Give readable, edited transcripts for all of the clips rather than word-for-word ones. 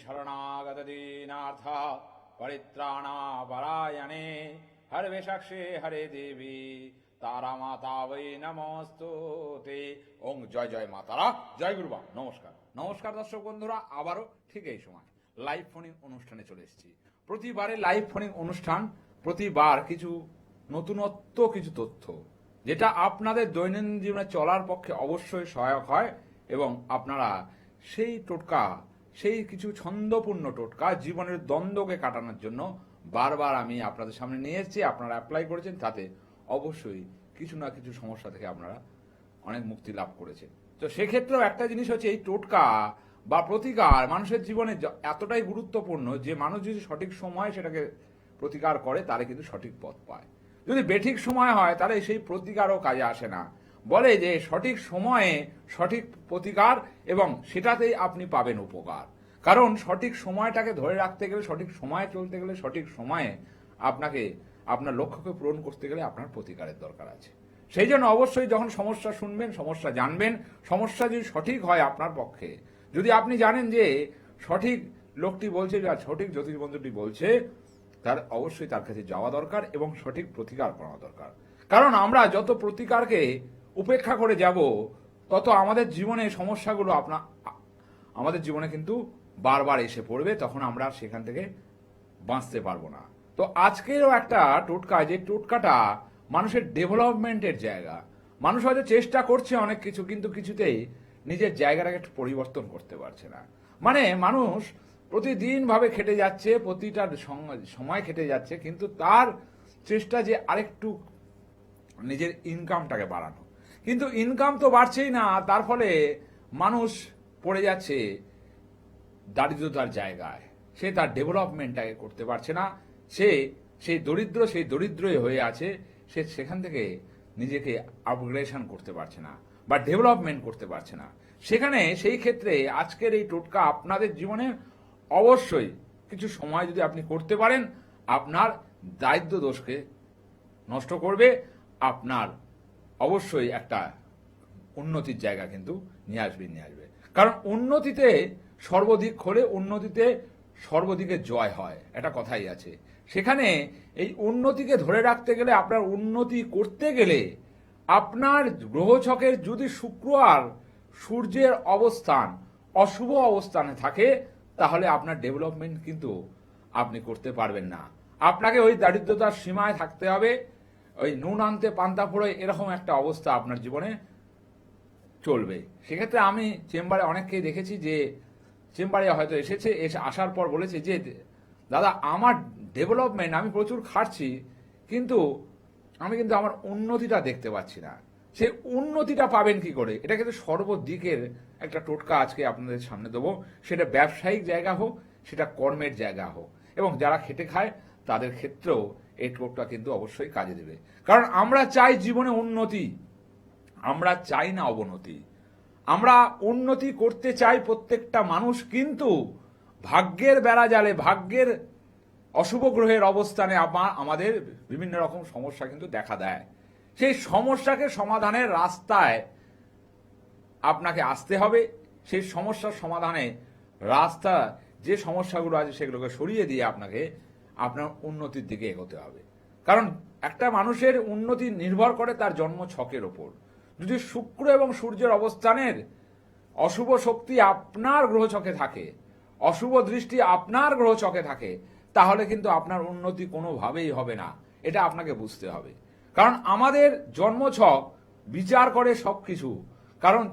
শরণাগত দীনার্থ পরিত্রাণাপরায়ণে হরবেশাক্ষে হরে দেবী তারা মাতা বৈ নমস্তুতে। ওং জয় জয় মা তারা, জয় গুরুবা। নমস্কার নমস্কার দর্শক বন্ধুরা, আবারও ঠিক এই সময় লাইভ ফোনিং অনুষ্ঠানে চলে এসেছি। প্রতিবারে লাইভ ফোনিং অনুষ্ঠান, প্রতিবার কিছু নতুনত্ব, কিছু তথ্য যেটা আপনাদের দৈনন্দিন জীবনে চলার পক্ষে অবশ্যই সহায়ক হয় এবং আপনারা সেই টোটকা, সেই কিছু ছন্দপূর্ণ টোটকা জীবনের দ্বন্দ্বকে কাটানোর জন্য বারবার আমি আপনাদের সামনে নিয়ে এসেছি। আপনারা অ্যাপ্লাই করেছেন, তাতে অবশ্যই কিছু না কিছু সমস্যা থেকে আপনারা অনেক মুক্তি লাভ করেছেন। তো সেক্ষেত্রেও একটা জিনিস হচ্ছে, এই টোটকা বা প্রতিকার মানুষের জীবনে এতটাই গুরুত্বপূর্ণ যে মানুষ যদি সঠিক সময় সেটাকে প্রতিকার করে তাহলে কিন্তু সঠিক পথ পায়। যদি বেঠিক সময় হয় তাহলে সেই প্রতিকারও কাজে আসে না। বলে যে সঠিক সময়ে সঠিক প্রতিকার এবং সেটাতেই আপনি পাবেন উপকার। কারণ সঠিক সময়টাকে ধরে রাখতে গেলে, সঠিক সময়ে চলতে গেলে, সঠিক সময়ে আপনাকে আপনার লক্ষ্যকে পূরণ করতে গেলে আপনার প্রতিকারের দরকার আছে। সেই জন্য অবশ্যই যখন সমস্যা শুনবেন, সমস্যা জানবেন, সমস্যা যদি সঠিক হয় আপনার পক্ষে, যদি আপনি জানেন যে সঠিক লোকটি বলছে বা সঠিক জ্যোতিষ বন্ধুটি বলছে, তার অবশ্যই তার কাছে যাওয়া দরকার এবং সঠিক প্রতিকার করা দরকার। কারণ আমরা যত প্রতিকারকে উপেক্ষা করে যাব তত আমাদের জীবনে সমস্যাগুলো আমাদের জীবনে কিন্তু বারবার এসে পড়বে, তখন আমরা সেখান থেকে বাঁচতে পারবো না। তো আজকেরও একটা টোটকা, যে টোটকাটা মানুষের ডেভেলপমেন্টের জায়গা। মানুষ হয়তো চেষ্টা করছে অনেক কিছু, কিন্তু কিছুতেই নিজের জায়গাটাকে পরিবর্তন করতে পারছে না। মানে মানুষ প্রতিদিন ভাবে খেটে যাচ্ছে, প্রতিটা সময় খেটে যাচ্ছে, কিন্তু তার চেষ্টা যে আরেকটু নিজের ইনকামটাকে বাড়ানো, কিন্তু ইনকাম তো বাড়ছেই না। তার ফলে মানুষ পড়ে যাচ্ছে দারিদ্রতার জায়গায়, সে তার ডেভেলপমেন্টটাকে করতে পারছে না। সে সেই দরিদ্রই হয়ে আছে। সে সেখান থেকে নিজেকে আপগ্রেডেশন করতে পারছে না বা ডেভেলপমেন্ট করতে পারছে না। সেই ক্ষেত্রে আজকের এই টোটকা আপনাদের জীবনে অবশ্যই কিছু সময় যদি আপনি করতে পারেন, আপনার দারিদ্র দোষকে নষ্ট করবে, আপনার অবশ্যই একটা উন্নতির জায়গা কিন্তু নিয়ে আসবে। কারণ উন্নতিতে সর্বদিক খোলে, উন্নতিতে সর্বদিকে জয় হয়, একটা কথাই আছে। সেখানে এই উন্নতিকে ধরে রাখতে গেলে, আপনার উন্নতি করতে গেলে, আপনার গ্রহছকের যদি শুক্র আর সূর্যের অবস্থান অশুভ অবস্থানে থাকে, তাহলে আপনার ডেভেলপমেন্ট কিন্তু আপনি করতে পারবেন না। আপনাকে ওই দারিদ্রতার সীমায় থাকতে হবে, ওই নুন আনতে পান্তা ফোড়ে এরকম একটা অবস্থা আপনার জীবনে চলবে। সেক্ষেত্রে আমি চেম্বারে অনেককেই দেখেছি যে চেম্বারে হয়তো আসার পর বলেছে যে দাদা আমার ডেভেলপমেন্ট, আমি প্রচুর খাটছি, কিন্তু আমি কিন্তু আমার উন্নতিটা দেখতে পাচ্ছি না। সেই উন্নতিটা পাবেন কি করে? এটা কিন্তু সর্বদিকের একটা টোটকা আজকে আপনাদের সামনে দেবো। সেটা ব্যবসায়িক জায়গা হোক, সেটা কর্মের জায়গা হোক, এবং যারা খেটে খায় তাদের ক্ষেত্রেও এই টোটকা কিন্তু অবশ্যই কাজে দেবে। কারণ আমরা চাই জীবনে উন্নতি, আমরা চাই না অবনতি। আমরা উন্নতি করতে চাই প্রত্যেকটা মানুষ, কিন্তু ভাগ্যের বেড়া জালে, ভাগ্যের অশুভ গ্রহের অবস্থানে আমাদের বিভিন্ন রকম সমস্যা কিন্তু দেখা দেয়। সেই সমস্যাকে সমাধানের রাস্তায় আপনাকে আসতে হবে। সেই সমস্যার সমাধানে রাস্তা, যে সমস্যাগুলো আছে সেগুলোকে সরিয়ে দিয়ে আপনাকে আপনার উন্নতির দিকে এগোতে হবে। কারণ একটা মানুষের উন্নতি নির্ভর করে তার জন্ম ছকের ওপর। যদি শুক্র এবং সূর্যের অবস্থানের অশুভ শক্তি আপনার গ্রহছকে থাকে, অশুভ দৃষ্টি আপনার গ্রহছকে থাকে, তাহলে কিন্তু আপনার উন্নতি কোনোভাবেই হবে না। এটা আপনাকে বুঝতে হবে। কারণ আমাদের জন্মছক বিচার করে সবকিছু। কারণ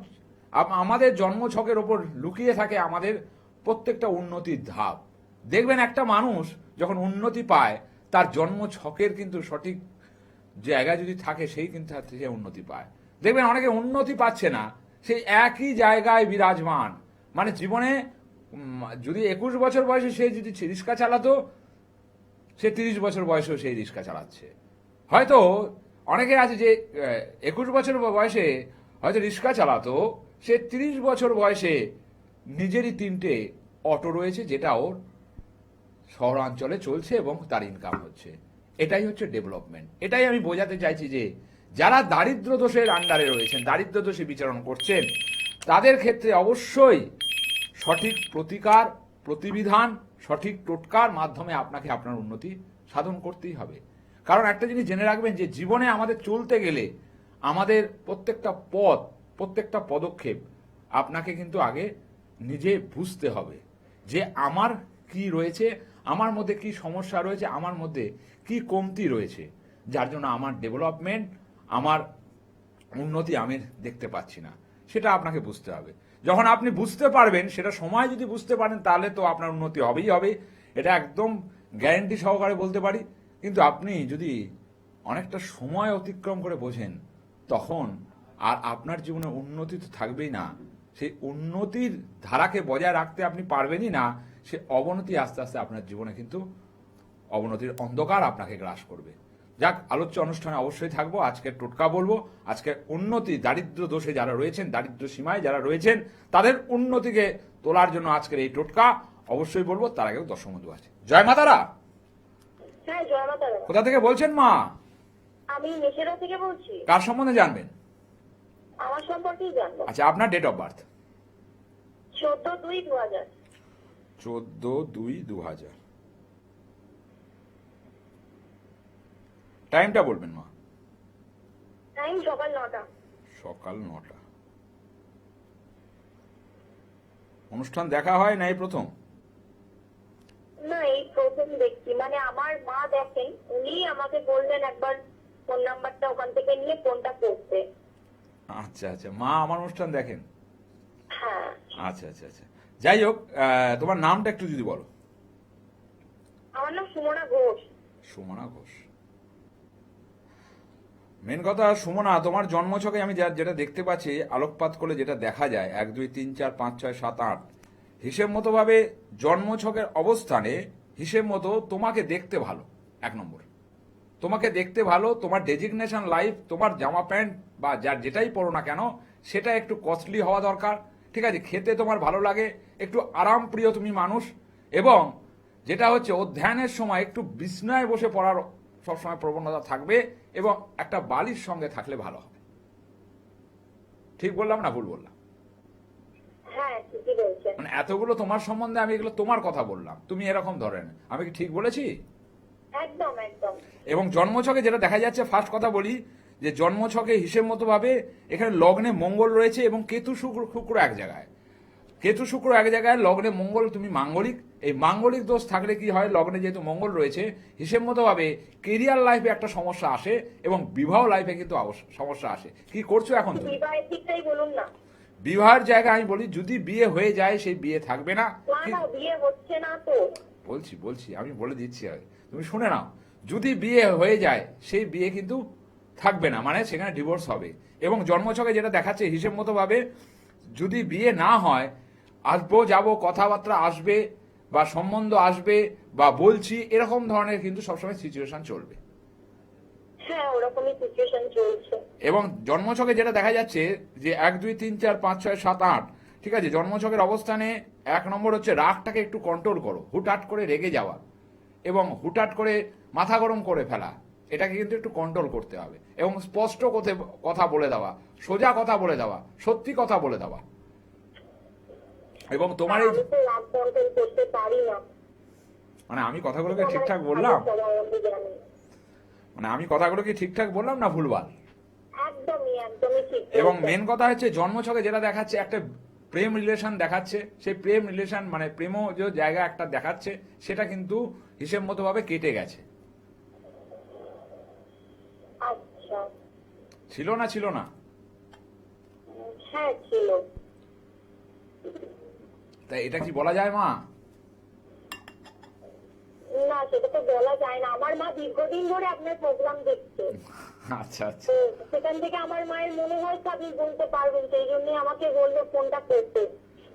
আমাদের জন্মছকের ওপর লুকিয়ে থাকে আমাদের প্রত্যেকটা উন্নতির ধাপ। দেখবেন একটা মানুষ যখন উন্নতি পায়, তার জন্মছকের কিন্তু সঠিক জায়গায় যদি থাকে, সেই কিন্তু সে উন্নতি পায়। দেখবেন অনেকে উন্নতি পাচ্ছে না, সেই একই জায়গায় বিরাজমান। মানে জীবনে যদি 21 বছর বয়সে সে যদি রিক্সা চালাতো, সে 30 বছর বয়সেও সেই রিক্সা চালাচ্ছে। হয়তো অনেকে আছে যে 21 বছর বয়সে হয়তো রিক্সা চালাতো, সে 30 বছর বয়সে নিজেরই 3টে অটো রয়েছে, যেটা ওর শহরাঞ্চলে চলছে এবং তার ইনকাম হচ্ছে। এটাই হচ্ছে ডেভেলপমেন্ট। এটাই আমি বোঝাতে চাইছি যে যারা দারিদ্র দোষের আন্ডারে রয়েছেন, দারিদ্র দোষে বিচরণ করছেন, তাদের ক্ষেত্রে অবশ্যই সঠিক প্রতিকার প্রতিবিধান, সঠিক টোটকার মাধ্যমে আপনাকে আপনার উন্নতি সাধন করতেই হবে। কারণ একটা জিনিস জেনে রাখবেন যে জীবনে আমাদের চলতে গেলে আমাদের প্রত্যেকটা পথ, প্রত্যেকটা পদক্ষেপ আপনাকে কিন্তু আগে নিজে বুঝতে হবে যে আমার কি রয়েছে, আমার মধ্যে কি সমস্যা রয়েছে, আমার মধ্যে কি কমতি রয়েছে, যার জন্য আমার ডেভেলপমেন্ট, আমার উন্নতি আমি দেখতে পাচ্ছি না, সেটা আপনাকে বুঝতে হবে। যখন আপনি বুঝতে পারবেন, সেটা সময় যদি বুঝতে পারেন, তাহলে তো আপনার উন্নতি হবেই হবে, এটা একদম গ্যারেন্টি সহকারে বলতে পারি। কিন্তু আপনি যদি অনেকটা সময় অতিক্রম করে বোঝেন, তখন আর আপনার জীবনে উন্নতি তো থাকবেই না, সেই উন্নতির ধারাকে বজায় রাখতে আপনি পারবেনই না, সে অবনতি আস্তে আস্তে আপনার জীবনে কিন্তু অবনতির অন্ধকার আপনাকে গ্রাস করবে। যাক, আলোচ্য অনুষ্ঠানে অবশ্যই থাকবো। আজকের টোটকা বলবো, আজকের উন্নতি, দারিদ্র দোষে যারা রয়েছেন, দারিদ্র সীমায় যারা রয়েছেন, তাদের উন্নতিকে তোলার জন্য আজকের এই টোটকা অবশ্যই বলবো। তার আগেও দর্শক বন্ধু আছে। জয় মাতারা। হ্যাঁ, জয় মা তারা। কোথা থেকে বলছেন মা? আমি নেশেরা থেকে বলছি। কার সম্বন্ধে জানবেন? আমার সম্পর্কেই জানবো। আচ্ছা, আপনার ডেট অফ বার্থ? 14/2/2000। 14/2/2000। টাইমটা বলবেন মা? টাইম সকাল 9টা। সকাল 9টা। অনুষ্ঠান দেখা হয় না এই প্রথম? না, এই প্রথম দেখছি। মানে আমার মা দেখেন, উনি আমাকে বললেন একবার ফোন নাম্বারটা ওখান থেকে নিয়ে ফোনটা করতে। আচ্ছা আচ্ছা, মা আমার অনুষ্ঠান দেখেন? হ্যাঁ। আচ্ছা আচ্ছা আচ্ছা, যাই হোক, তোমার নামটা একটু যদি বলো। আমার নাম সুমনা ঘোষ। সুমনা ঘোষ। মেন কথা সুমনা, তোমার জন্মছকে আমি যেটা দেখতে পাচ্ছি, আলোকপাত করলে যেটা দেখা যায়, 1 2 3 4 5 6 7 8 হিসেব মতো ভাবে জন্মছকের অবস্থানে হিসেব মতো তোমাকে দেখতে ভালো। 1 নম্বর, তোমাকে দেখতে ভালো। তোমার ডেজিগনেশন লাইফ, তোমার জামা প্যান্ট বা যার যেটাই পরো না কেন, সেটা একটু কস্টলি হওয়া দরকার। ঠিক আছে, খেতে তোমার ভালো লাগে, একটু আরাম প্রিয় তুমি মানুষ, এবং যেটা হচ্ছে অধ্যয়নের সময় একটু বিছনায় বসে পড়ার সবসময় প্রবণতা থাকবে, এবং একটা বালির সঙ্গে থাকলে ভালো হবে। ঠিক বললাম না ভুল বললাম? হ্যাঁ, ঠিকই বলছেন। মানে এতগুলো তোমার সম্বন্ধে আমি এগুলো তোমার কথা বললাম, তুমি এরকম ধরেন, আমি কি ঠিক বলেছি? একদম একদম। এবং জন্মছকে যেটা দেখা যাচ্ছে, ফার্স্ট কথা বলি যে জন্মছকে হিসেব মতো ভাবে এখানে লগ্নে মঙ্গল রয়েছে এবং কেতু শুক্র এক জায়গায়। কেতু শুক্র এক জায়গায়, লগ্নে মঙ্গল, তুমি মাঙ্গলিক। এই মাঙ্গলিক দোষ থাকলে কি হয়, লগ্নে যেহেতু মঙ্গল রয়েছে, হিসেব মতো ভাবে কেরিয়ার লাইফে একটা সমস্যা আসে এবং বিবাহ লাইফে কিন্তু সমস্যা আসে। কি করছো এখন তুমি? বিবাহের দিকটাই বলুন না। বিবাহের জায়গায় আমি বলি, যদি বিয়ে হয়ে যায়, সেই বিয়ে থাকবে না। না, বিয়ে হচ্ছে না তো। বলছি আমি বলে দিচ্ছি, তুমি শুনে নাও। যদি বিয়ে হয়ে যায়, সেই বিয়ে কিন্তু থাকবে না, মানে সেখানে ডিভোর্স হবে। এবং জন্মছকে যেটা দেখাচ্ছে, হিসেব মতো ভাবে যদি বিয়ে না হয়, আসবো যাবো, কথাবার্তা আসবে বা সম্বন্ধ আসবে বা বলছি, এরকম ধরনের কিন্তু সবসময় সিচুয়েশন চলবে। হ্যাঁ, ওরকমই সিচুয়েশন চলছে। এবং জন্মছকে যেটা দেখা যাচ্ছে যে 1 2 3 4 5 6 7 8, ঠিক আছে, জন্মছকের অবস্থানে 1 নম্বর হচ্ছে রাগটাকে একটু কন্ট্রোল করো। হুটহাট করে রেগে যাওয়া এবং হুটহাট করে মাথা গরম করে ফেলা, এটাকে কিন্তু একটু কন্ট্রোল করতে হবে। এবং স্পষ্ট কথা বলে দেওয়া, সোজা কথা বলে দেওয়া, সত্যি কথা বলে দেওয়া। এবং তোমার এই, আমি তো রাগ কন্ট্রোল করতে পারি না। মানে আমি কথাগুলোকে ঠিকঠাক বললাম? মানে আমি কথাগুলোকে ঠিকঠাক বললাম না ভুলভাল? একদমই একদমই ঠিক। এবং মেন কথা হচ্ছে জন্মছকে যেটা দেখাচ্ছে, একটা প্রেম রিলেশন দেখাচ্ছে। সেই প্রেম রিলেশন মানে প্রেম যে জায়গা একটা দেখাচ্ছে, সেটা কিন্তু হিসেব মতো ভাবে কেটে গেছে। আচ্ছা। ছিল না? হ্যাঁ, ছিল। তাই এটা কি বলা যায় মা? না, সেটা তো বলা যায় না। আমার মা দীর্ঘদিন ধরে আপনার প্রোগ্রাম দেখছে। আচ্ছা আচ্ছা। তো সেখান থেকে আমার মায়ের মনে হয় আপনি বলতে পারবেন, সেই জন্য আমাকে বললো ফোনটা করতে।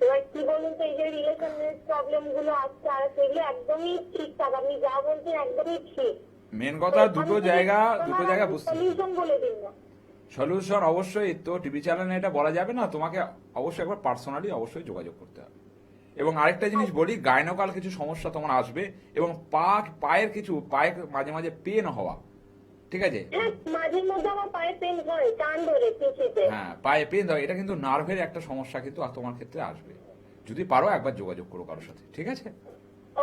এবার কি বলুন তো, এই যে রিলেশনের প্রবলেম গুলো আসছে, আর সেগুলো একদমই ঠিকঠাক, আপনি যা বলছেন একদমই ঠিক। মেন কথা দুটো জায়গা বুঝতে। সলিউশন বলে দিন না। সলিউশন অবশ্যই তো টিভি চ্যানেলে এটা বলা যাবে না, তোমাকে অবশ্যই একবার পার্সোনালি অবশ্যই যোগাযোগ করতে হবে। এবং আরেকটা জিনিস বলি, গাইনোকাল কিছু সমস্যা তোমার আসবে, এবং পায়ে মাঝে মাঝে পেন হওয়া, ঠিক আছে? হ্যাঁ, মাঝে মধ্যে আমার পায়ে পেন করে, টান ধরে পিছিয়ে। হ্যাঁ, পায়ে পেন হয়, এটা কিন্তু নার্ভের একটা সমস্যা কিন্তু তোমার ক্ষেত্রে আসবে। যদি পারো একবার যোগাযোগ করো কারোর সাথে, ঠিক আছে?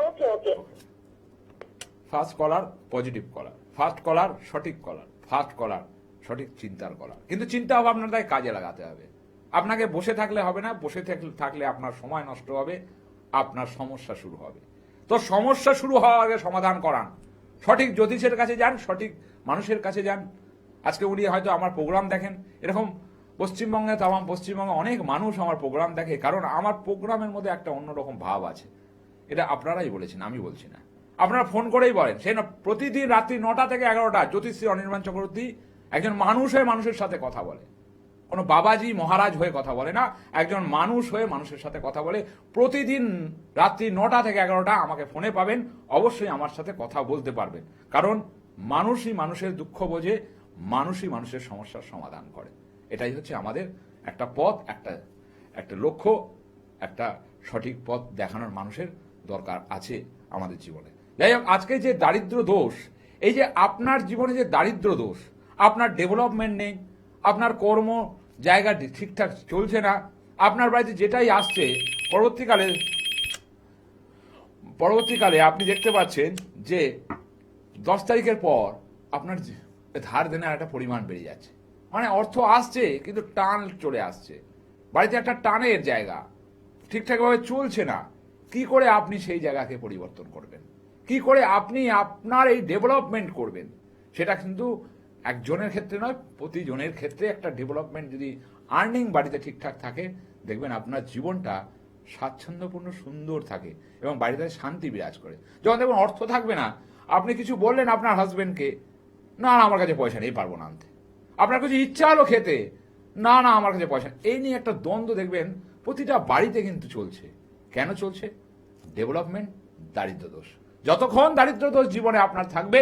ওকে ওকে। ফার্স্ট কলার পজিটিভ কলার, ফার্স্ট কলার সঠিক কলার, ফার্স্ট কলার সঠিক চিন্তার কলার। কিন্তু চিন্তা ভাবনাটাই কাজে লাগাতে হবে। আপনাকে বসে থাকলে হবে না, বসে থাকলে আপনার সময় নষ্ট হবে, আপনার সমস্যা শুরু হবে। তো সমস্যা শুরু হওয়ার আগে সমাধান করান। সঠিক জ্যোতিষের কাছে যান, সঠিক মানুষের কাছে যান। আজকে উনি হয়তো আমার প্রোগ্রাম দেখেন, এরকম পশ্চিমবঙ্গে, তামাম পশ্চিমবঙ্গে অনেক মানুষ আমার প্রোগ্রাম দেখে, কারণ আমার প্রোগ্রামের মধ্যে একটা অন্যরকম ভাব আছে। এটা আপনারাই বলেছেন, আমি বলছি না। আপনারা ফোন করেই বলেন। সেই প্রতিদিন রাত্রি 9টা থেকে 11টা জ্যোতিষী অনির্বাণ চক্রবর্তী একজন মানুষ হয়ে মানুষের সাথে কথা বলে। কোনো বাবাজি মহারাজ হয়ে কথা বলে না, একজন মানুষ হয়ে মানুষের সাথে কথা বলে। প্রতিদিন রাত্রি 9টা থেকে 11টা আমাকে ফোনে পাবেন, অবশ্যই আমার সাথে কথা বলতে পারবেন। কারণ মানুষই মানুষের দুঃখ বোঝে, মানুষই মানুষের সমস্যার সমাধান করে। এটাই হচ্ছে আমাদের একটা পথ, একটা লক্ষ্য, একটা সঠিক পথ দেখানোর মানুষের দরকার আছে আমাদের জীবনে। যাই হোক, আজকে যে দারিদ্র দোষ, এই যে আপনার জীবনে যে দারিদ্র দোষ, আপনার ডেভেলপমেন্ট নেই, আপনার কর্ম জায়গা ঠিকঠাক চলছে না, আপনার বাড়িতে যেটাই আসছে, পরবর্তীকালে আপনি দেখতে পাচ্ছেন যে 10 তারিখের পর আপনার ধার দেনার একটা পরিমাণ বেড়ে যাচ্ছে। মানে অর্থ আসছে কিন্তু টান চলে আসছে, বাড়িতে একটা টানের জায়গা, ঠিকঠাকভাবে চলছে না। কি করে আপনি সেই জায়গাকে পরিবর্তন করবেন, কি করে আপনি আপনার এই ডেভেলপমেন্ট করবেন, সেটা কিন্তু একজনের ক্ষেত্রে নয়, প্রতিজনের ক্ষেত্রে একটা ডেভেলপমেন্ট যদি আর্নিং বাড়িতে ঠিকঠাক থাকে, দেখবেন আপনার জীবনটা স্বাচ্ছন্দ্যপূর্ণ সুন্দর থাকে এবং বাড়িতে শান্তি বিরাজ করে। যখন দেখবেন অর্থ থাকবে না, আপনি কিছু বললেন আপনার হাজবেন্ডকে, না না আমার কাছে পয়সা নেই, পারবো না আনতে। আপনার কিছু ইচ্ছা হলো খেতে, না না আমার কাছে পয়সা। এই নিয়ে একটা দ্বন্দ্ব দেখবেন প্রতিটা বাড়িতে কিন্তু চলছে। কেন চলছে? ডেভেলপমেন্ট, দারিদ্র দোষ। যতক্ষণ দারিদ্র দোষ জীবনে আপনার থাকবে,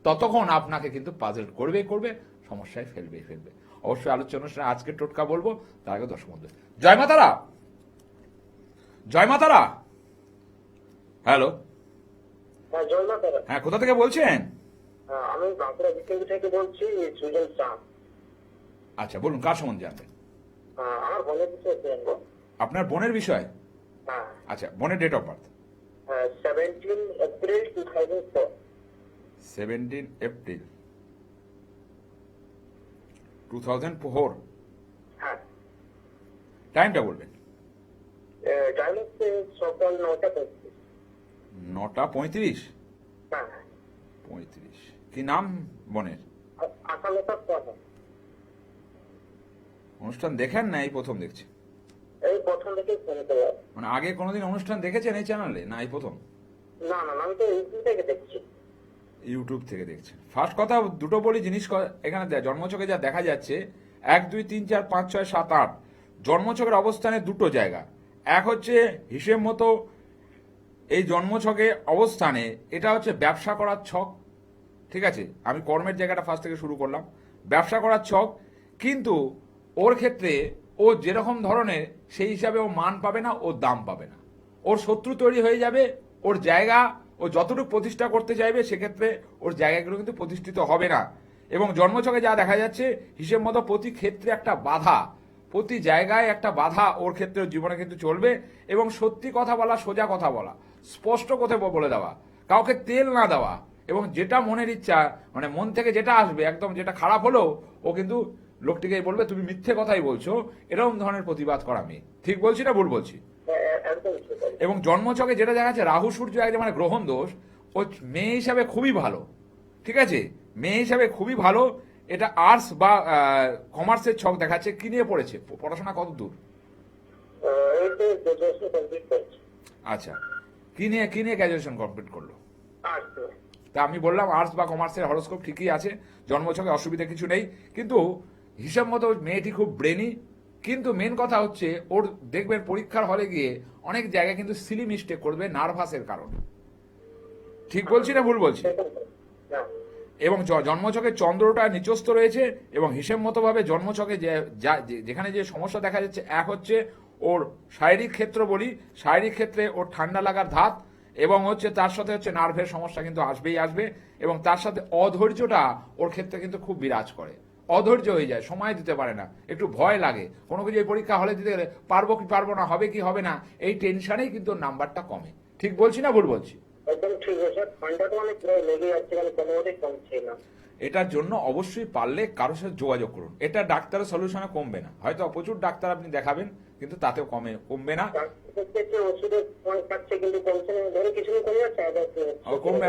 ততক্ষণ আপনাকে কিন্তু পাজল করবে, সমস্যায় ফেলবে। অবশ্যই আলোচনা অনুষ্ঠানে আজকে টোটকা বলবো, তার আগে দর্শক বন্ধু জয় মাতারা, জয় মাতারা। হ্যালো, হ্যাঁ, কোথা থেকে বলছেন? আমি বাঁকুড়া বিকেবি থেকে বলছি, সুজন শাহ। আচ্ছা, বলুন, কার সম্বন্ধে জানবেন? আমার বোনের বিষয়ে জানবো। আপনার বোনের বিষয়? হ্যাঁ। আচ্ছা, বোনের date of birth? 17 April 2004। 17 April 2004। হ্যাঁ। টাইমটা বলবেন। টাইম হচ্ছে সকাল 9:35। 9:35? হ্যাঁ। 35। কি নাম বোনের? আশালতা কথা। অনুষ্ঠান দেখেন না এই প্রথম দেখছি? এই প্রথম থেকেই শুনতে পাই। মানে আগে কোনোদিন অনুষ্ঠান দেখেছেন এই চ্যানেলে, না এই প্রথম? না না, আমি তো ইউটিউব থেকে দেখছি। ইউটিউব থেকে দেখছেন। ফার্স্ট কথা দুটো বলি জিনিস, এখানে জন্মছকে যা দেখা যাচ্ছে 1 2 3 4 5 6 7 8 জন্মছকের অবস্থানে দুটো জায়গা। এক হচ্ছে হিসেব মতো এই জন্মছকে অবস্থানে, এটা হচ্ছে ব্যবসা করার ছক, ঠিক আছে? আমি কর্মের জায়গাটা ফার্স্ট থেকে শুরু করলাম, ব্যবসা করার ছক। কিন্তু ওর ক্ষেত্রে ও যেরকম ধরনের, সেই হিসাবে ও মান পাবে না, ও দাম পাবে না, ওর শত্রু তৈরি হয়ে যাবে। ওর জায়গা ও যতটুকু প্রতিষ্ঠা করতে চাইবে, সেক্ষেত্রে ওর জায়গাগুলো কিন্তু প্রতিষ্ঠিত হবে না। এবং জন্মছকে যা দেখা যাচ্ছে, হিসেব মতো প্রতি ক্ষেত্রে একটা বাধা, প্রতি জায়গায় একটা বাধা ওর ক্ষেত্রে জীবনে কিন্তু চলবে। এবং সত্যি কথা বলা, সোজা কথা বলা, স্পষ্ট কথা বলে দেওয়া, কাউকে তেল না দেওয়া, এবং যেটা মনের ইচ্ছা, মানে মন থেকে যেটা আসবে, একদম যেটা খারাপ হলেও ও কিন্তু লোকটিকে বলবে তুমি মিথ্যে কথাই বলছো, এরকম ধরনের প্রতিবাদ করা মেয়ে। ঠিক বলছি না ভুল বলছি? এবং জন্মছকে যেটা দেখা যাচ্ছে, রাহু সূর্য একদম মানে গ্রহণ দোষ, ও মেয়ে হিসাবে খুবই ভালো, ঠিক আছে? মেয়ে হিসাবে খুবই ভালো। এটা আর্টস বা কমার্সের ছক দেখাচ্ছে। কি নিয়ে পড়েছে, পড়াশোনা কত দূর? আচ্ছা, কি নিয়ে গ্র্যাজুয়েশন কমপ্লিট করলো? তা আমি বললাম আর্টস বা কমার্সের হরোস্কোপ ঠিকই আছে, জন্মছকে অসুবিধা কিছু নেই। কিন্তু হিসাব মতো মেয়েটি খুব ব্রেনি। কিন্তু মেন কথা হচ্ছে, ওর দেখবেন পরীক্ষার হলে গিয়ে অনেক জায়গায় কিন্তু সিলি মিস্টেক করবে নার্ভাসের কারণে। ঠিক বলছি না ভুল বলছি? এবং জন্মছকে চন্দ্রটা নিচস্থ রয়েছে, এবং হিসেব মতো ভাবে জন্মছকে যেখানে যে সমস্যা দেখা যাচ্ছে, এক হচ্ছে ওর শারীরিক ক্ষেত্র বলি, শারীরিক ক্ষেত্রে ওর ঠান্ডা লাগার ধাত, এবং হচ্ছে তার সাথে হচ্ছে নার্ভের সমস্যা কিন্তু আসবেই আসবে। এবং তার সাথে অধৈর্যটা ওর ক্ষেত্রে কিন্তু খুব বিরাজ করে। অধৈর্য হয়ে যায়, সময় দিতে পারে না, একটু ভয় লাগে, কোনো কিছু এই পরীক্ষা হলে দিতে গেলে পারবো কি পারবো না, হবে কি হবে না, এই টেনশনেই কিন্তু নাম্বারটা কমে। ঠিক বলছি না ভুল বলছি? একদম ঠিক আছে, ঠান্ডা তো অনেক প্রায় লেগে যাচ্ছে, মানে কোনোমতেই কমছে না। এটার জন্য অবশ্যই পারলে কারোর সাথে যোগাযোগ করুন। এটা ডাক্তারের সলিউশনে কমবে না, হয়তো প্রচুর ডাক্তার আপনি দেখাবেন কিন্তু তাতেও কমবে না। ওষুধের খাচ্ছে কিন্তু কমছে না, ধরে কিছুদিন কমে যাচ্ছে, কমবে।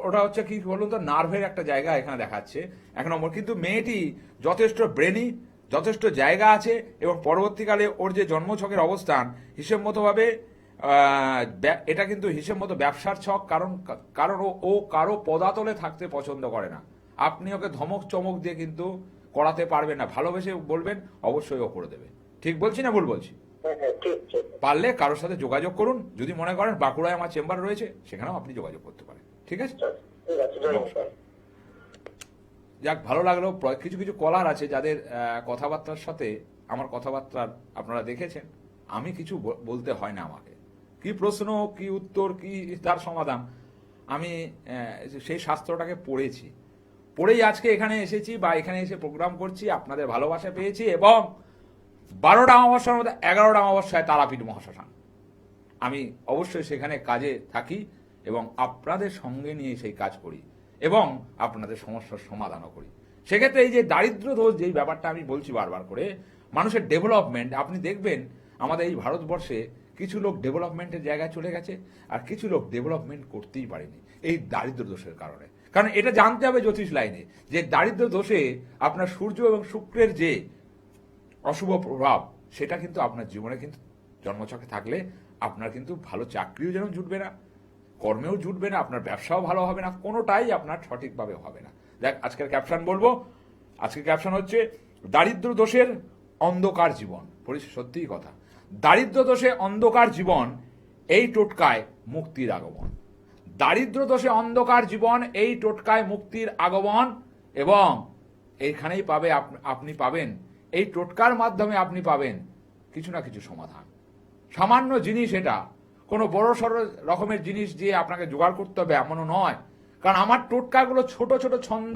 ওটা হচ্ছে কি বলুন তো, নার্ভের একটা জায়গা এখানে দেখাচ্ছে 1 নম্বর। কিন্তু মেয়েটি যথেষ্ট ব্রেনি, যথেষ্ট জায়গা আছে, এবং পরবর্তীকালে ওর যে জন্মছকের অবস্থান হিসেব মতো ভাবে এটা কিন্তু হিসেব মতো ব্যবসার ছক। কারণ ও কারো পদাতলে থাকতে পছন্দ করে না। আপনি ওকে ধমক চমক দিয়ে কিন্তু করাতে পারবেন না, ভালোবেসে বলবেন অবশ্যই ও করে দেবে। ঠিক বলছি না ভুল বলছি? পারলে কারোর সাথে যোগাযোগ করুন। যদি মনে করেন বাঁকুড়ায় আমার চেম্বার রয়েছে, সেখানেও আপনি যোগাযোগ করতে পারেন। ঠিক আছে, নমস্কার। যাক, ভালো লাগলো। কিছু কিছু কলার আছে যাদের কথাবার্তার সাথে আমার কথাবার্তার আপনারা দেখেছেন, আমি কিছু বলতে হয় না আমাকে। কি প্রশ্ন, কি উত্তর, কি তার সমাধান, আমি সেই শাস্ত্রটাকে পড়েই আজকে এখানে এসেছি, বা এখানে এসে প্রোগ্রাম করছি, আপনাদের ভালোবাসা পেয়েছি, এবং 12টা অমাবস্যার মধ্যে 11টা অমাবস্যায় তারাপীঠ মহাশ্মশান। আমি অবশ্যই সেখানে কাজে থাকি এবং আপনাদের সঙ্গে নিয়ে সেই কাজ করি এবং আপনাদের সমস্যার সমাধানও করি। সেক্ষেত্রে এই যে দারিদ্র দোষ, যেই ব্যাপারটা আমি বলছি বারবার করে, মানুষের ডেভেলপমেন্ট, আপনি দেখবেন আমাদের এই ভারতবর্ষে কিছু লোক ডেভেলপমেন্টের জায়গায় চলে গেছে, আর কিছু লোক ডেভেলপমেন্ট করতেই পারেনি এই দারিদ্র দোষের কারণে। কারণ এটা জানতে হবে জ্যোতিষ লাইনে, যে দারিদ্র দোষে আপনার সূর্য এবং শুক্রের যে অশুভ প্রভাব, সেটা কিন্তু আপনার জীবনে কিন্তু জন্মছকে থাকলে আপনার কিন্তু ভালো চাকরিও যেন জুটবে না, কর্মেও জুটবে না, আপনার ব্যবসাও ভালো হবে না, কোনোটাই আপনার সঠিকভাবে হবে না। দেখ, আজকের ক্যাপশন বলবো, আজকের ক্যাপশন হচ্ছে দারিদ্র দোষের অন্ধকার জীবন। সত্যিই কথা, দারিদ্র দোষে অন্ধকার জীবন, এই টোটকায় মুক্তির আগমন। দারিদ্র দোষে অন্ধকার জীবন, এই টোটকায় মুক্তির আগমন। এবং এইখানেই আপনি পাবেন, এই টোটকার মাধ্যমে আপনি পাবেন কিছু না কিছু সমাধান। সামান্য জিনিস, এটা কোনো বড় সড় রকমের জিনিস দিয়ে আপনাকে জোগাড় করতে হবে এমনও নয়। কারণ আমার টোটকাগুলো ছোট ছোট ছন্দ,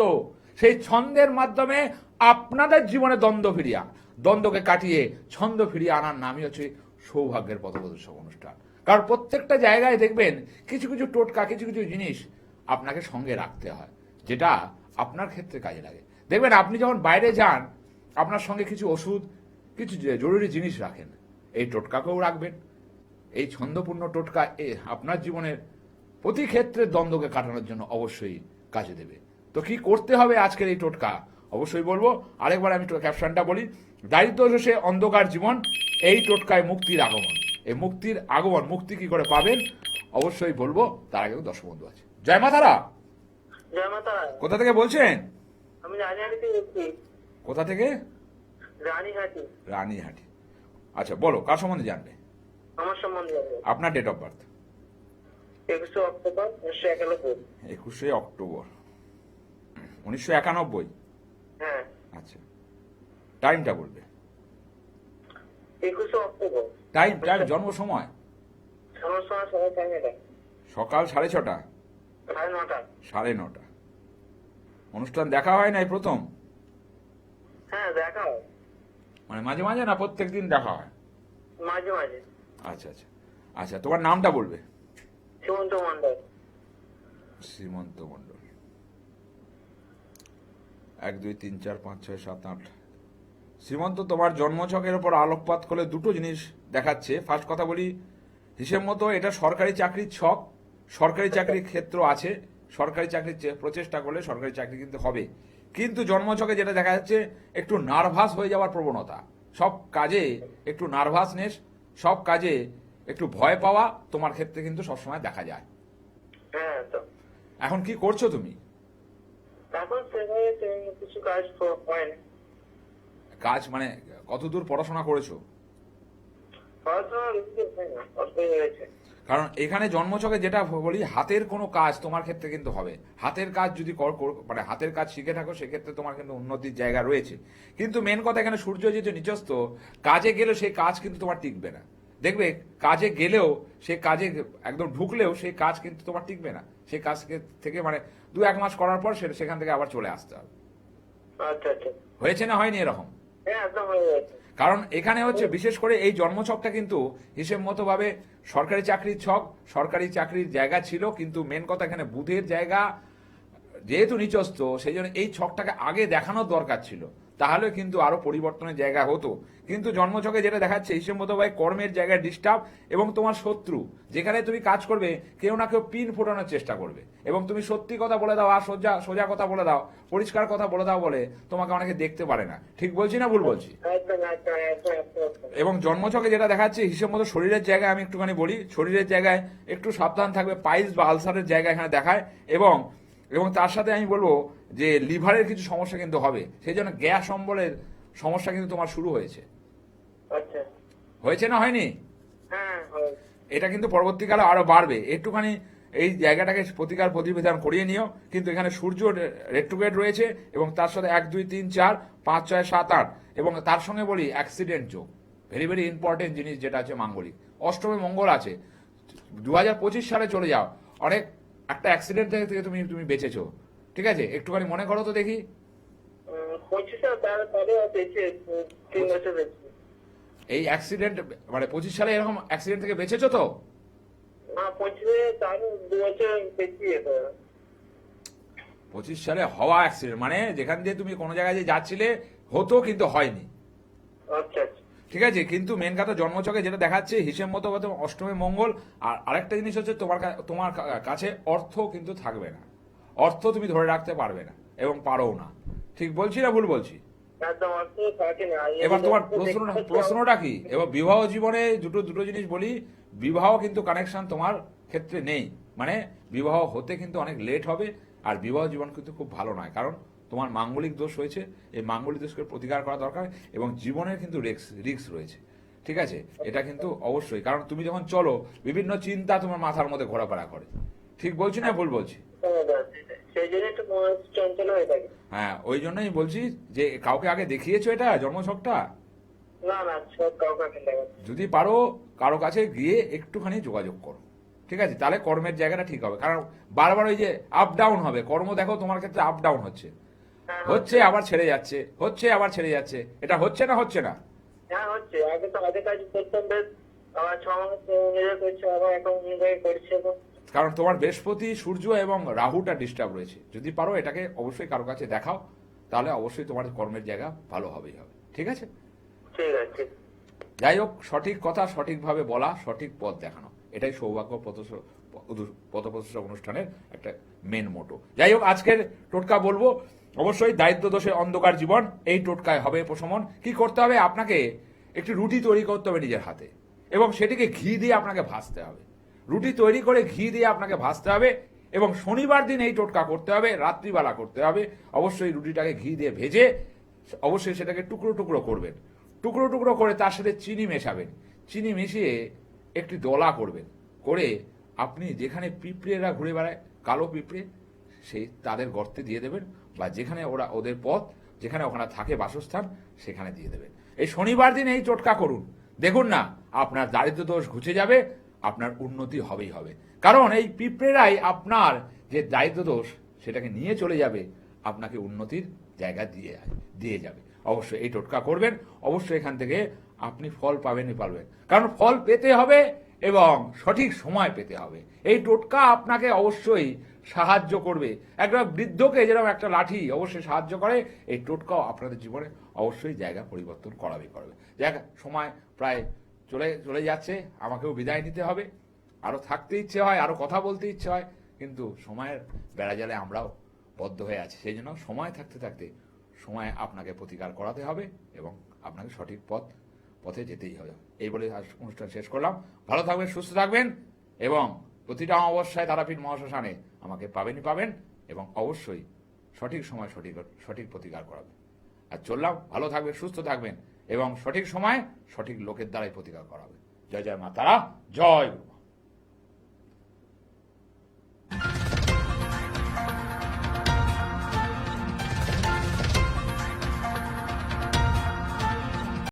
সেই ছন্দের মাধ্যমে আপনাদের জীবনে দ্বন্দ্বকে কাটিয়ে ছন্দ ফিরিয়ে আনার নামই হচ্ছে সৌভাগ্যের পথপ্রদর্শক অনুষ্ঠান। কারণ প্রত্যেকটা জায়গায় দেখবেন কিছু কিছু টোটকা, কিছু কিছু জিনিস আপনাকে সঙ্গে রাখতে হয়, যেটা আপনার ক্ষেত্রে কাজে লাগে। দেখবেন আপনি যখন বাইরে যান, আপনার সঙ্গে কিছু ওষুধ, কিছু জরুরি জিনিস রাখেন, এই টোটকাকেও রাখবেন। এই ছন্দপূর্ণ টোটকা আপনার জীবনের প্রতি ক্ষেত্রে দ্বন্দ্বকে কাটানোর জন্য অবশ্যই কাজে দেবে। তো কি করতে হবে আজকের এই টোটকা অবশ্যই বলবো। আরেকবার আমি ক্যাপশনটা বলি, দারিদ্র দোষে অন্ধকার জীবন, এই টোটকায় মুক্তির আগমন। এই মুক্তির আগমন, মুক্তি কি করে পাবেন অবশ্যই বলবো, তার আগে দর্শক বন্ধু আছে। জয় মা তারা। জয় মাতা। কোথা থেকে বলছেন? আমি রানীহাটি বলছি। কোথা থেকে? রানীহাটি। রানীহাটি। আচ্ছা, বলো কার সম্বন্ধে জানবে? আমার সম্বন্ধে। আপনার date of birth? 21 October 1991। 21 October 1991। হ্যাঁ। আচ্ছা, টাইমটা বলবে। 21 অক্টোবর। টাইম জন্ম সময়? আমার সময় সবাই টাইম এটা। সকাল 6:30? 9:30। 9:30। অনুষ্ঠান দেখা হয় নাই প্রথম? হ্যাঁ, দেখা হয়। মানে মাঝে মাঝে না প্রত্যেকদিন দেখা হয়? মাঝে মাঝে। আচ্ছা আচ্ছা আচ্ছা, তোমার নামটা বলবে? শ্রীমন্ত মন্ডল। শ্রীমন্ত মন্ডল। 1 2 3 4 5 6 7 8। শ্রীমন্ত, তোমার জন্মছকের উপর আলোকপাত করলে দুটো জিনিস দেখাচ্ছে। ফার্স্ট কথা বলি, হিসেব মতো এটা সরকারি চাকরির ছক, সরকারি চাকরির ক্ষেত্র আছে, সরকারি চাকরির প্রচেষ্টা করলে সরকারি চাকরি কিন্তু হবে। কিন্তু জন্মছকে যেটা দেখা যাচ্ছে, একটু নার্ভাস হয়ে যাওয়ার প্রবণতা, সব কাজে একটু নার্ভাসনেস, সব কাজে একটু ভয় পাওয়া তোমার ক্ষেত্রে কিন্তু সবসময় দেখা যায়। হ্যাঁ। তো এখন কি করছো তুমি? এখন সেভাবে কিছু কাজ হয় না। কাজ মানে কতদূর পড়াশোনা করেছো? পড়াশোনা বেশি হয় না, অল্প হয়েছে। কারণ এখানে জন্মছকে যেটা বলি, হাতের কোনো কাজ তোমার ক্ষেত্রে কিন্তু হবে। হাতের কাজ যদি মানে হাতের কাজ শিখে থাকো, সেক্ষেত্রে তোমার কিন্তু উন্নতির জায়গা রয়েছে। কিন্তু মেন কথা, এখানে সূর্য যেহেতু নিচস্থ, কাজে গেলেও সেই কাজ কিন্তু তোমার টিকবে না। দেখবে কাজে গেলেও, সে কাজে একদম ঢুকলেও সেই কাজ কিন্তু তোমার টিকবে না। সেই কাজ থেকে মানে 2-1 মাস করার পর সেখান থেকে আবার চলে আসতে হবে। আচ্ছা আচ্ছা, হয়েছে না হয়নি এরকম? হ্যাঁ একদম হয়ে গেছে। কারণ এখানে হচ্ছে বিশেষ করে এই জন্মছকটা কিন্তু হিসেব মতো ভাবে সরকারি চাকরির ছক, সরকারি চাকরির জায়গা ছিল, কিন্তু মেন কথা এখানে বুধের জায়গা যেহেতু নিচস্থ, সেই জন্য এই ছকটাকে আগে দেখানোর দরকার ছিল, তাহলে কিন্তু আরো পরিবর্তনের জায়গা হতো। কিন্তু জন্মছকে যেটা দেখাচ্ছে হিসেব মতো ভাই কর্মের জায়গায় ডিস্টার্ব, এবং তোমার শত্রু যেখানে তুমি কাজ করবে কেউ না কেউ পিন ফোটানোর চেষ্টা করবে, এবং তুমি সত্যি কথা বলে দাও আর সোজা সোজা কথা বলে দাও, পরিষ্কার কথা বলে দাও বলে তোমাকে অনেকে দেখতে পারে না। ঠিক বলছি না ভুল বলছি? একদম একদম একদম একদম। এবং জন্মছকে যেটা দেখাচ্ছে হিসেব মতো শরীরের জায়গায় আমি একটুখানি বলি, শরীরের জায়গায় একটু সাবধান থাকবে, পাইলস বা আলসারের জায়গা এখানে দেখায়, এবং এবং তার সাথে আমি বলবো যে লিভারের কিছু সমস্যা কিন্তু হবে, সেই জন্য গ্যাস অম্বলের সমস্যা কিন্তু তোমার শুরু হয়েছে। আচ্ছা, হয়েছে না হয়নি? হ্যাঁ হয়। এটা কিন্তু পরবর্তীকালে আরো বাড়বে, একটুখানি এই জায়গাটাকে প্রতিবিধান করিয়ে নিও। কিন্তু এখানে সূর্য রেট্রোগ্রেড রয়েছে, এবং তার সাথে 1 2 3 4 5 6 7 8, এবং তার সঙ্গে বলি অ্যাক্সিডেন্ট যোগ, ভেরি ভেরি ইম্পর্টেন্ট জিনিস যেটা আছে মাঙ্গলিক। অষ্টমে মঙ্গল আছে, 2025 সালে চলে যাও, অনেক একটা অ্যাক্সিডেন্ট থেকে তুমি তুমি বেঁচেছো। ঠিক আছে, একটুখানি মনে করো তো দেখি। 25 তারপরে বেঁচে 3 বছর বেঁচে। এই অ্যাক্সিডেন্ট মানে 25 সালে এরকম অ্যাক্সিডেন্ট থেকে বেঁচেছো তো? না 25 তার 2 বছর বেশি যেতে। 25 সালে হওয়া অ্যাক্সিডেন্ট মানে যেখান দিয়ে তুমি কোনো জায়গায় যে যাচ্ছিলে হতো কিন্তু হয়নি। আচ্ছা আচ্ছা, ঠিক আছে, কিন্তু মেন কথা জন্মছকে যেটা দেখাচ্ছে হিসেব মতো অষ্টমী মঙ্গল। আর আরেকটা জিনিস হচ্ছে তোমার কাছে অর্থ কিন্তু থাকবে না, অর্থ তুমি ধরে রাখতে পারবে না এবং পারো না। ঠিক বলছি না ভুল বলছি? একদম অর্থ থাকে না। এবার তোমার প্রশ্নটা কি? এবার বিবাহ জীবনে দুটো জিনিস বলি, বিবাহ কিন্তু কানেকশন তোমার ক্ষেত্রে নেই, মানে বিবাহ হতে কিন্তু অনেক লেট হবে, আর বিবাহ জীবন কিন্তু খুব ভালো নয়, কারণ তোমার মাঙ্গলিক দোষ হয়েছে। এই মাঙ্গলিক দোষকে প্রতিকার করা দরকার, এবং জীবনের কিন্তু রিস্ক রয়েছে। ঠিক আছে, এটা কিন্তু অবশ্যই, কারণ তুমি যখন চলো বিভিন্ন চিন্তা তোমার মাথার মধ্যে ঘোরাফেরা করে। ঠিক বলছি না ভুল বলছি? সেই জন্য একটু চঞ্চল হয়ে থাকে। হ্যাঁ, ওই জন্যই বলছি যে কাউকে আগে দেখিয়েছো এটা জন্মছকটা? না না, সব কাউকে লাগে। যদি পারো কারো কাছে গিয়ে একটুখানি যোগাযোগ করো, ঠিক আছে, তাহলে কর্মের জায়গাটা ঠিক হবে। কারণ বারবার ওই যে আপ ডাউন হবে, কর্ম দেখো তোমার ক্ষেত্রে আপ ডাউন হচ্ছে, হচ্ছে আবার ছেড়ে যাচ্ছে, হচ্ছে আবার ছেড়ে যাচ্ছে, এটা হচ্ছে না হচ্ছে না? হ্যাঁ হচ্ছে, আগে তো আগে কাজ করতাম বেশ, আবার 6 মাস নিজে করছে, আবার এখন নিজে করছে। কারণ তোমার বৃহস্পতি, সূর্য এবং রাহুটা ডিস্টার্ব রয়েছে। যদি পারো এটাকে অবশ্যই কারো কাছে দেখাও, তাহলে অবশ্যই তোমার কর্মের জায়গা ভালো হবেই হবে। ঠিক আছে, ঠিক আছে। যাই হোক, সঠিক কথা সঠিকভাবে বলা, সঠিক পথ দেখানো, এটাই সৌভাগ্য পথপ্রদর্শক অনুষ্ঠানের একটা মেন মোটো। যাই হোক, আজকের টোটকা বলবো অবশ্যই দারিদ্র দোষে অন্ধকার জীবন, এই টোটকায় হবে প্রশমন। কি করতে হবে? আপনাকে একটি রুটি তৈরি করতে হবে নিজের হাতে, এবং সেটিকে ঘি দিয়ে আপনাকে ভাজতে হবে। রুটি তৈরি করে ঘি দিয়ে আপনাকে ভাজতে হবে, এবং শনিবার দিন এই টোটকা করতে হবে, রাত্রিবেলা করতে হবে। অবশ্যই রুটিটাকে ঘি দিয়ে ভেজে অবশ্যই সেটাকে টুকরো টুকরো করবেন, টুকরো টুকরো করে তার সাথে চিনি মেশাবেন, চিনি মিশিয়ে একটি দলা করবেন, করে আপনি যেখানে পিঁপড়েরা ঘুরে বেড়ায়, কালো পিঁপড়ে, সেই তাদের গর্তে দিয়ে দেবেন, বা যেখানে ওদের পথ, যেখানে ওখানে থাকে বাসস্থান, সেখানে দিয়ে দেবেন। এই শনিবার দিন এই টোটকা করুন, দেখুন না আপনার দারিদ্র দোষ ঘুচে যাবে, আপনার উন্নতি হবেই হবে। কারণ এই পিঁপড়েরাই আপনার যে দারিদ্র দোষ সেটাকে নিয়ে চলে যাবে, আপনাকে উন্নতির জায়গা দিয়ে যাবে। অবশ্যই এই টোটকা করবেন, অবশ্যই এখান থেকে আপনি ফল পাবেনই পাবেন, কারণ ফল পেতে হবে এবং সঠিক সময় পেতে হবে। এই টোটকা আপনাকে অবশ্যই সাহায্য করবে। একটা বৃদ্ধকে যেরকম একটা লাঠি অবশ্যই সাহায্য করে, এই টোটকাও আপনাদের জীবনে অবশ্যই জায়গা পরিবর্তন করবে। জায়গা সময় প্রায় চলে যাচ্ছে, আমাকেও বিদায় নিতে হবে। আরো থাকতে ইচ্ছে হয়, আরো কথা বলতে ইচ্ছে হয়, কিন্তু সময়ের বেড়াজালে আমরাও বদ্ধ হয়ে আছি। সেই জন্য সময় থাকতে থাকতে সময় আপনাকে প্রতিকার করাতে হবে, এবং আপনাকে সঠিক পথে যেতেই হবে। এই বলে আজ অনুষ্ঠান শেষ করলাম। ভালো থাকবেন, সুস্থ থাকবেন, এবং প্রতিটা অমাবস্যায় তারাপীঠ মহাশ্মশানে আমাকে পাবেন, এবং অবশ্যই সঠিক সময় সঠিক প্রতিকার করাবেন। আর চললাম, ভালো থাকবেন, সুস্থ থাকবেন, এবং সঠিক সময় সঠিক লোকের দ্বারাই প্রতিকার করাবে। জয় জয় মা তারা, জয় গুরু।